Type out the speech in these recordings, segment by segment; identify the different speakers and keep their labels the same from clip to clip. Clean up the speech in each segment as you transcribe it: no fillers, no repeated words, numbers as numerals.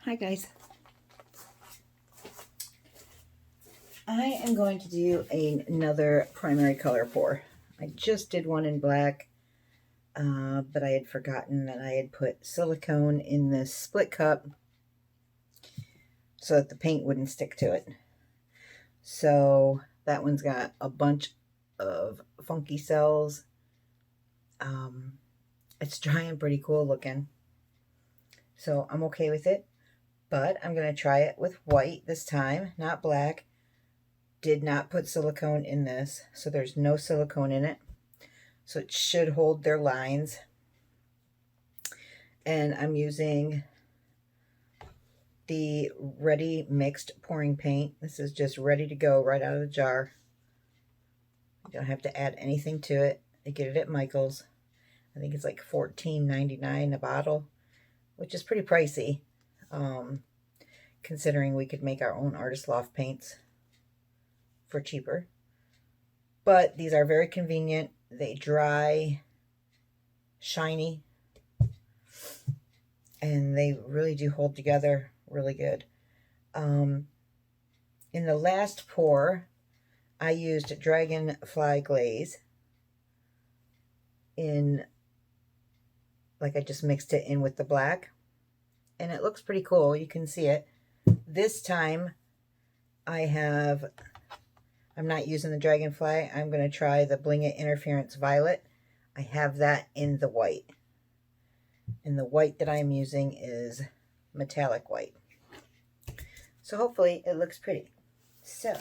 Speaker 1: Hi guys. I am going to do another primary color pour. I just did one in black, but I had forgotten that I had put silicone in this split cup so that the paint wouldn't stick to it. So that one's got a bunch of funky cells. It's dry and pretty cool looking, so I'm okay with it. But I'm going to try it with white this time, not black. Did not put silicone in this, so there's no silicone in it. So it should hold their lines. And I'm using the Ready Mixed pouring paint. This is just ready to go right out of the jar. You don't have to add anything to it. I get it at Michael's. I think it's like $14.99 a bottle, which is pretty pricey, considering we could make our own artist loft paints for cheaper. But these are very convenient. They dry shiny, and they really do hold together really good. In the last pour, I used Dragonfly glaze in, like, I just mixed it in with the black, and it looks pretty cool. You can see it. This time I'm not using the Dragonfly. I'm going to try the Bling Interferance Violet. I have that in the white. And the white that I'm using is metallic white. So hopefully it looks pretty. So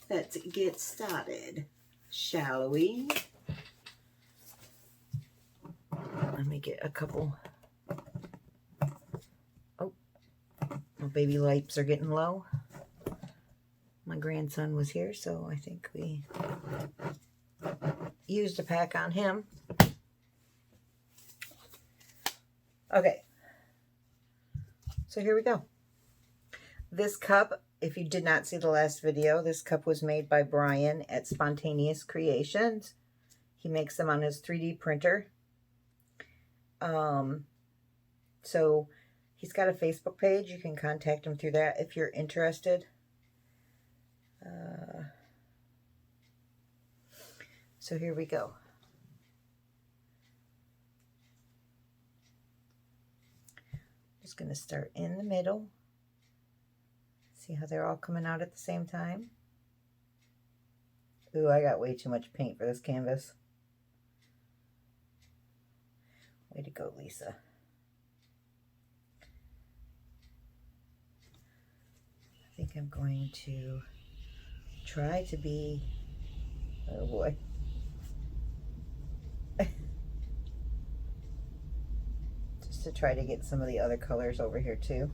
Speaker 1: let's get started, shall we? Let me get a couple. Oh, my baby lights are getting low. My grandson was here, so I think we used a pack on him. Okay, so here we go. This cup, if you did not see the last video, this cup was made by Brian at Spontaneous Creations. He makes them on his 3D printer. So he's got a Facebook page. You can contact him through that if you're interested. So here we go. Just going to start in the middle. See how they're all coming out at the same time? Ooh, I got way too much paint for this canvas. Way to go, Lisa. I think I'm going to try to be, oh boy. Just to try to get some of the other colors over here too.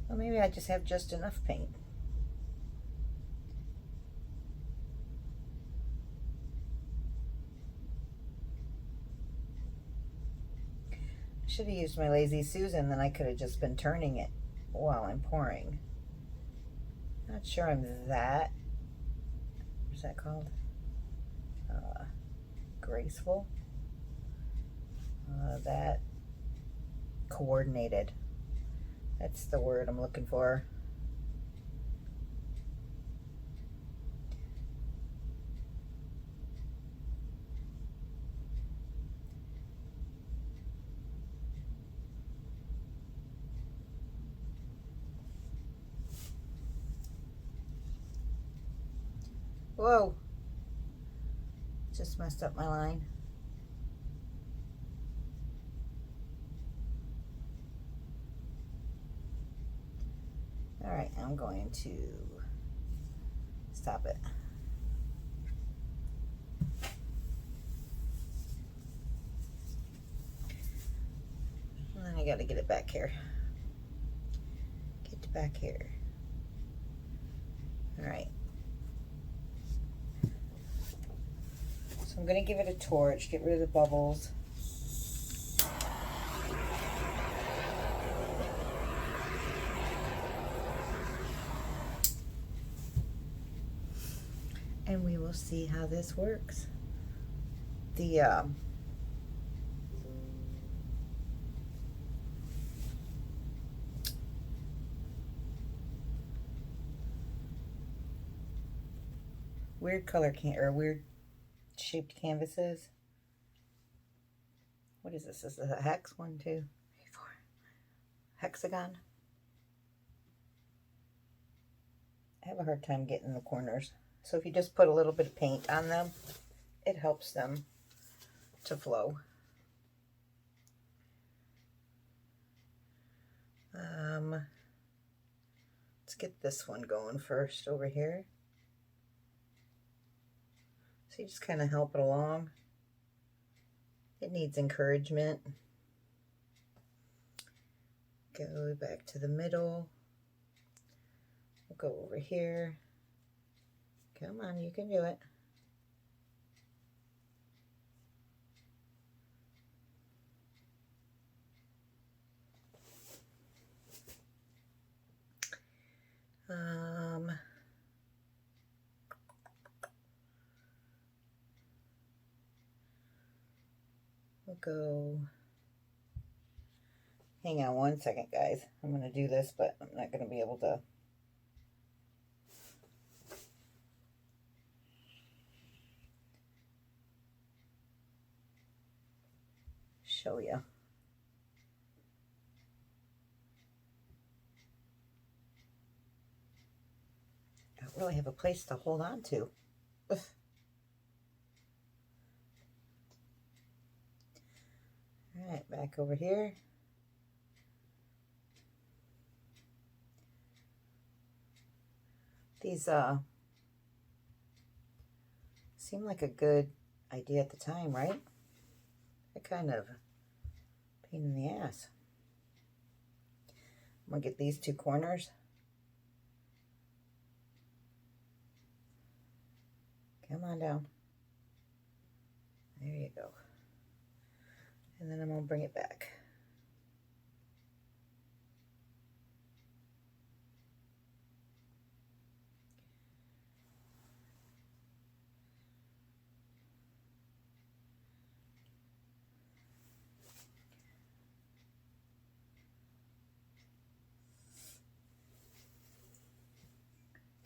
Speaker 1: Well, maybe I just have just enough paint. I should have used my Lazy Susan, then I could have just been turning it while I'm pouring. Not sure I'm that, what's that called? Graceful. That coordinated. That's the word I'm looking for. Whoa. Just messed up my line. All right, I'm going to stop it. And then I got to get it back here. Get it back here. All right. So I'm going to give it a torch, get rid of the bubbles. and we will see how this works. The weird color or weird shaped canvases. What is this? Is this a hex? 1, 2, 3, 4. Hexagon. I have a hard time getting the corners. So if you just put a little bit of paint on them, it helps them to flow. Let's get this one going first over here. So you just kind of help it along. It needs encouragement. Go back to the middle. We'll go over here. Come on, you can do it. We'll go. Hang on 1 second, guys. I'm going to do this, but I'm not going to be able to. Show you. I don't really have a place to hold on to. Ugh. All right, back over here. These seem like a good idea at the time, right? They're kind of a pain in the ass. I'm gonna get these 2 corners. Come on down. There you go. And then I'm gonna bring it back.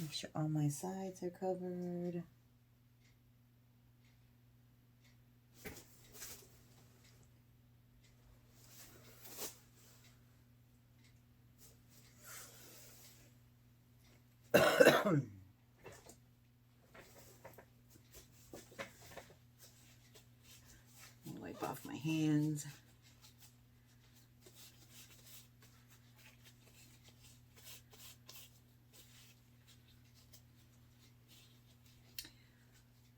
Speaker 1: Make sure all my sides are covered. Wipe off my hands.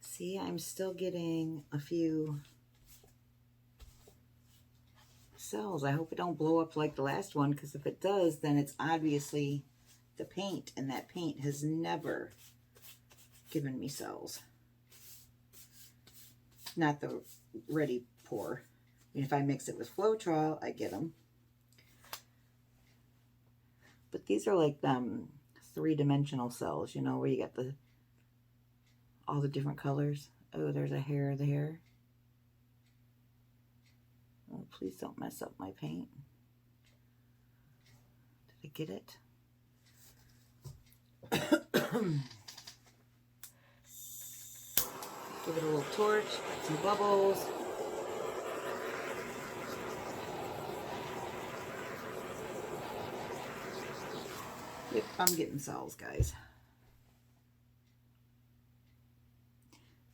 Speaker 1: See, I'm still getting a few cells. I hope it don't blow up like the last one, because if it does, then it's obviously the paint, and that paint has never given me cells. Not the ready pour. I mean, if I mix it with Floetrol, I get them. But these are like 3-dimensional cells, you know, where you got all the different colors. Oh, there's a hair there. Oh, please don't mess up my paint. Did I get it? Give it a little torch, got some bubbles. Yep, I'm getting cells, guys.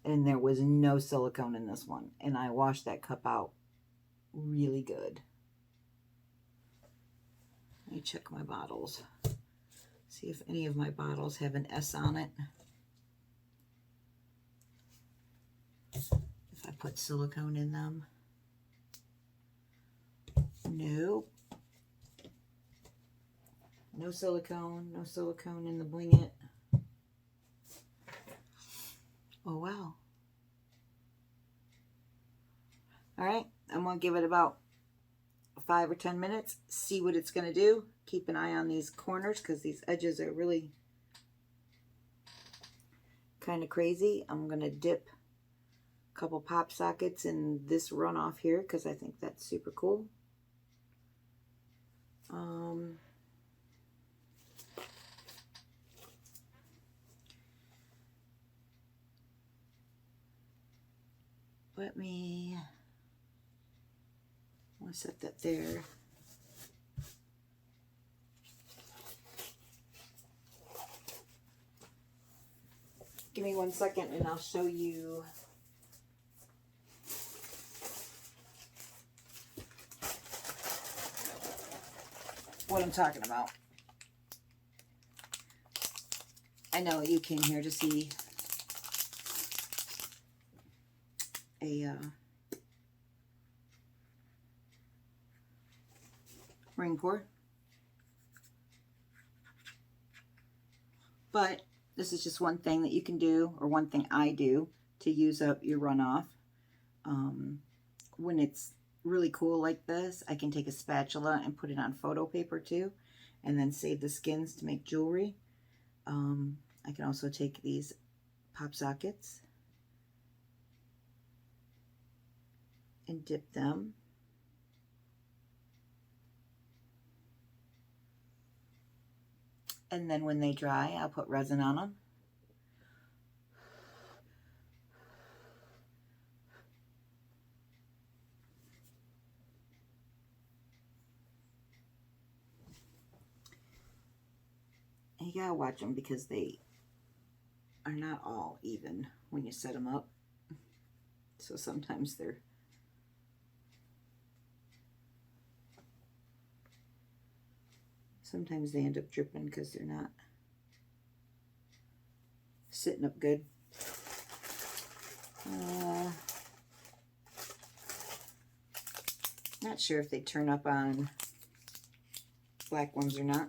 Speaker 1: And there was no silicone in this one. And I washed that cup out really good. Let me check my bottles. See if any of my bottles have an S on it. If I put silicone in them. Nope. No silicone. No silicone in the Bling It. Oh, wow. All right, I'm going to give it about 5 or 10 minutes, see what it's going to do. Keep an eye on these corners because these edges are really kind of crazy, I'm going to dip a couple pop sockets in this runoff here because I think that's super cool. I'll set that there. Give me 1 second and I'll show you what I'm talking about. I know you came here to see a ring pour, but this is just one thing that you can do, or one thing I do to use up your runoff. When it's really cool like this, I can take a spatula and put it on photo paper too, and then save the skins to make jewelry. I can also take these pop sockets and dip them. And then when they dry, I'll put resin on them. And you gotta watch them because they are not all even when you set them up. So sometimes they end up dripping because they're not sitting up good. Not sure if they turn up on black ones or not.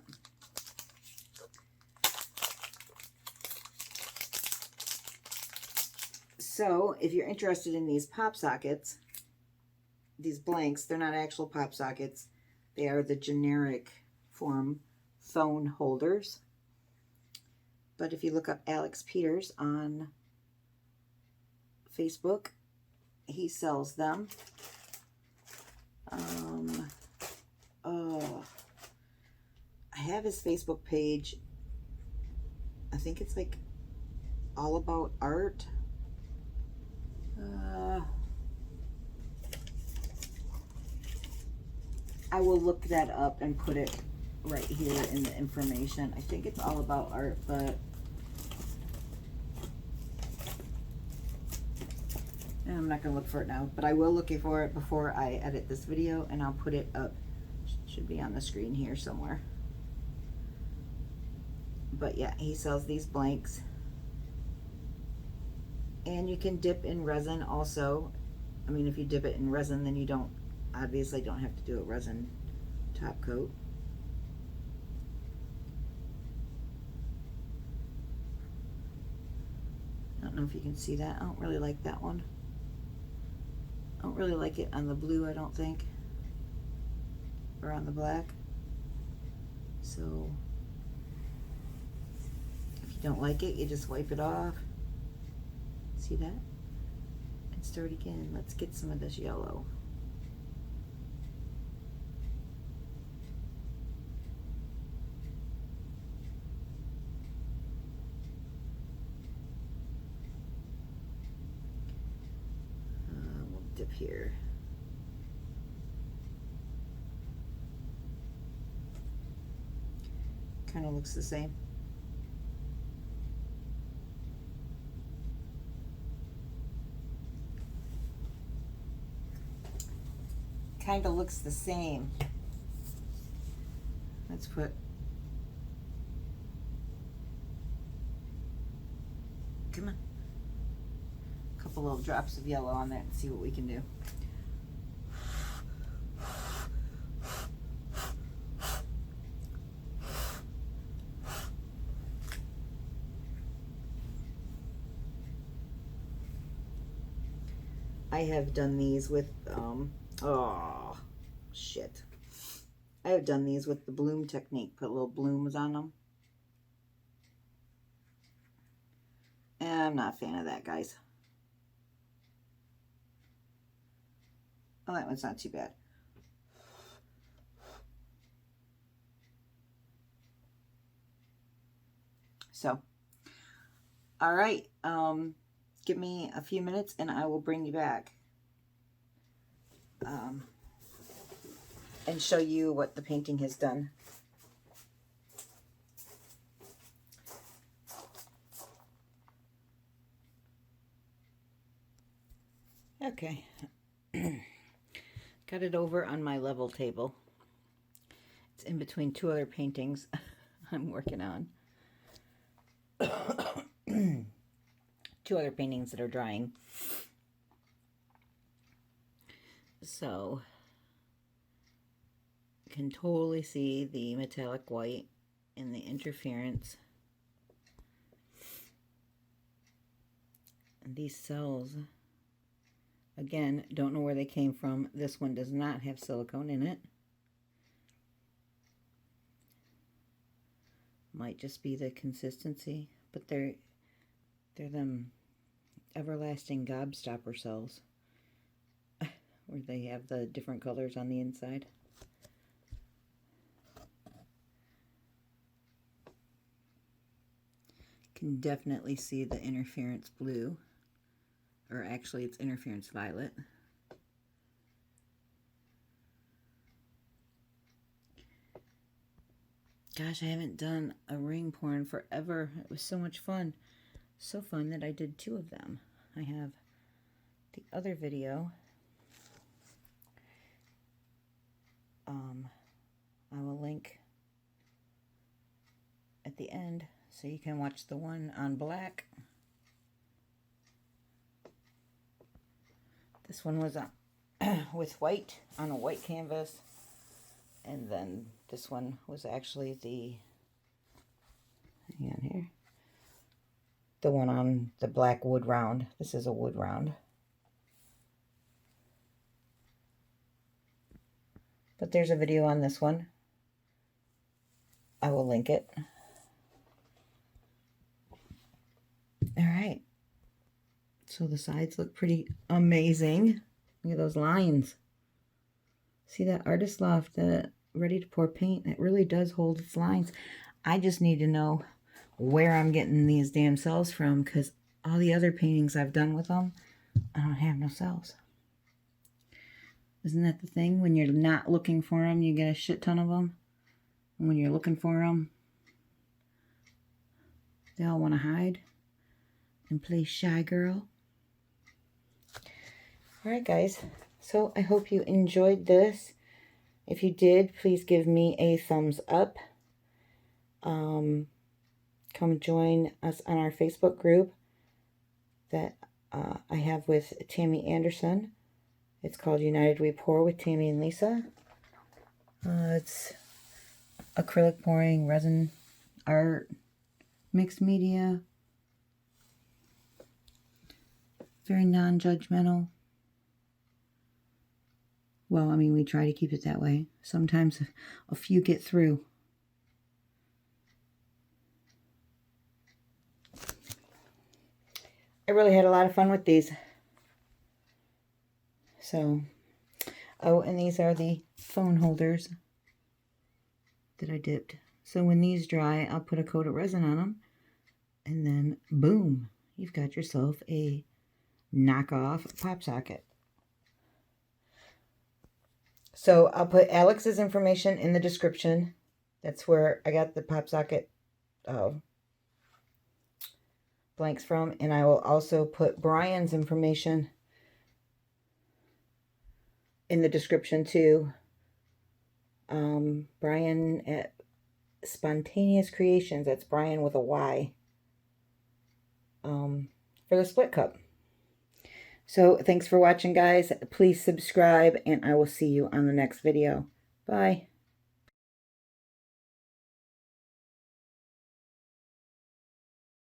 Speaker 1: So if you're interested in these pop sockets, these blanks, they're not actual pop sockets. They are the generic form phone holders. But if you look up Alex Peters on Facebook, he sells them. I have his Facebook page. I think it's like all about art. I will look that up and put it right here in the information. I think it's all about art, but I'm not going to look for it now, but I will look for it before I edit this video, and I'll put it up. Should be on the screen here somewhere. But yeah, he sells these blanks. And you can dip in resin also. I mean, if you dip it in resin, then you obviously don't have to do a resin top coat. I don't know if you can see that. I don't really like that one. I don't really like it on the blue, I don't think. Or on the black. So if you don't like it, you just wipe it off. See that? And start again. Let's get some of this yellow. We'll dip here. Kind of looks the same. Kind of looks the same. Let's put a couple little drops of yellow on there and see what we can do. I have done these with oh shit, I have done these with the bloom technique. Put little blooms on them, I'm not a fan of that, guys. Oh, that one's not too bad. So, all right, give me a few minutes and I will bring you back and show you what the painting has done. Okay, got it over on my level table. It's in between two other paintings I'm working on. Two other paintings that are drying. So, you can totally see the metallic white and the interference. And these cells, again, don't know where they came from. This one does not have silicone in it. Might just be the consistency, but they're them everlasting gobstopper cells where they have the different colors on the inside. Can definitely see the interference blue, or actually it's interference violet. Gosh, I haven't done a ring pour in forever. It was so much fun. So fun that I did 2 of them. I have the other video. I will link at the end so you can watch the one on black. This one was with white on a white canvas, and then this one was actually hang on here, the one on the black wood round. This is a wood round. But there's a video on this one. I will link it. All right. So the sides look pretty amazing. Look at those lines. See that artist loft, the ready to pour paint? It really does hold its lines. I just need to know where I'm getting these damn cells from, because all the other paintings I've done with them, I don't have no cells. Isn't that the thing? When you're not looking for them, you get a shit ton of them. And when you're looking for them, they all want to hide and play shy girl. Alright guys, so I hope you enjoyed this. If you did, please give me a thumbs up. Come join us on our Facebook group that I have with Tammy Anderson. It's called United We Pour with Tammy and Lisa. It's acrylic pouring, resin art, mixed media. Very non-judgmental. Well, I mean, we try to keep it that way. Sometimes a few get through. I really had a lot of fun with these. So, oh, and these are the phone holders that I dipped. So when these dry, I'll put a coat of resin on them. And then, boom, you've got yourself a knockoff pop socket. So I'll put Alex's information in the description. That's where I got the pop socket blanks from. And I will also put Brian's information in the description too. Brian at Spontaneous Creations. That's Brian with a Y. For the split cup. So thanks for watching, guys. Please subscribe, and I will see you on the next video. Bye.